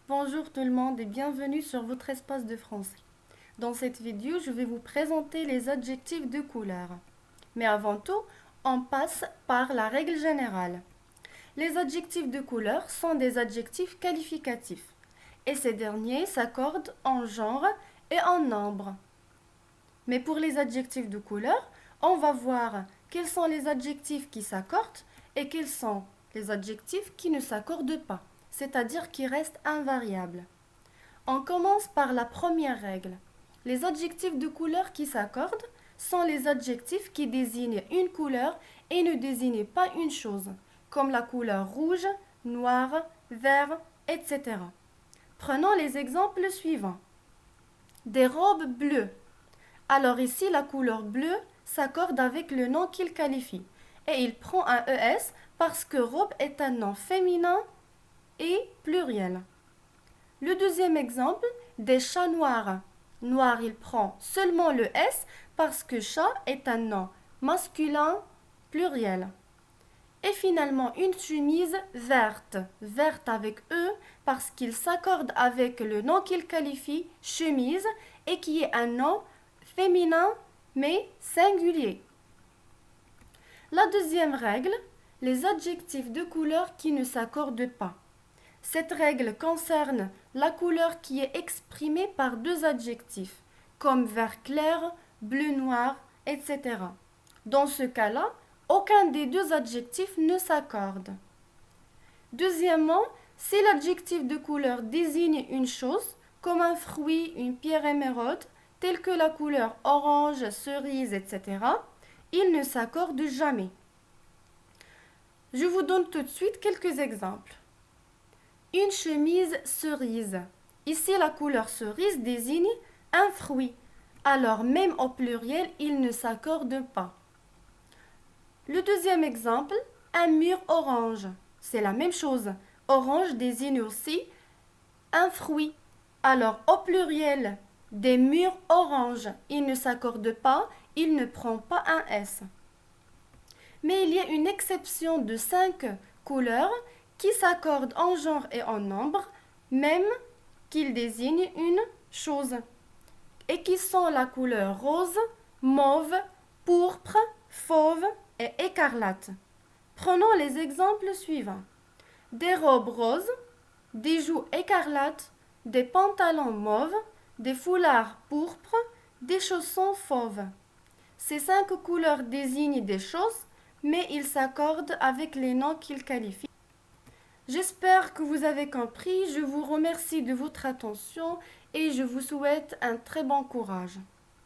Bonjour tout le monde et bienvenue sur votre espace de français. Dans cette vidéo, je vais vous présenter les adjectifs de couleur. Mais avant tout, on passe par la règle générale. Les adjectifs de couleur sont des adjectifs qualificatifs et ces derniers s'accordent en genre et en nombre. Mais pour les adjectifs de couleur, on va voir quels sont les adjectifs qui s'accordent et quels sont les adjectifs qui ne s'accordent pas, c'est-à-dire qui restent invariables. On commence par la première règle. Les adjectifs de couleur qui s'accordent sont les adjectifs qui désignent une couleur et ne désignent pas une chose, comme la couleur rouge, noir, vert, etc. Prenons les exemples suivants. Des robes bleues. Alors ici, la couleur bleue s'accorde avec le nom qu'il qualifie. Et il prend un ES parce que robe est un nom féminin et pluriel. Le deuxième exemple, des chats noirs. Noir, il prend seulement le S parce que chat est un nom masculin pluriel. Et finalement, une chemise verte. Verte avec E parce qu'il s'accorde avec le nom qu'il qualifie, chemise, et qui est un nom féminin mais singulier. La deuxième règle, les adjectifs de couleur qui ne s'accordent pas. Cette règle concerne la couleur qui est exprimée par deux adjectifs, comme vert clair, bleu noir, etc. Dans ce cas-là, aucun des deux adjectifs ne s'accorde. Deuxièmement, si l'adjectif de couleur désigne une chose, comme un fruit, une pierre émeraude, telle que la couleur orange, cerise, etc., il ne s'accorde jamais. Je vous donne tout de suite quelques exemples. Une chemise cerise. Ici, la couleur cerise désigne un fruit. Alors, même au pluriel, il ne s'accorde pas. Le deuxième exemple, un mur orange. C'est la même chose. Orange désigne aussi un fruit. Alors, au pluriel, des murs oranges, il ne s'accorde pas, il ne prend pas un S. Mais il y a une exception de 5 couleurs qui s'accordent en genre et en nombre, même qu'ils désignent une chose, et qui sont la couleur rose, mauve, pourpre, fauve et écarlate. Prenons les exemples suivants. Des robes roses, des joues écarlates, des pantalons mauves, des foulards pourpres, des chaussons fauves. Ces 5 couleurs désignent des choses, mais ils s'accordent avec les noms qu'ils qualifient. J'espère que vous avez compris. Je vous remercie de votre attention et je vous souhaite un très bon courage.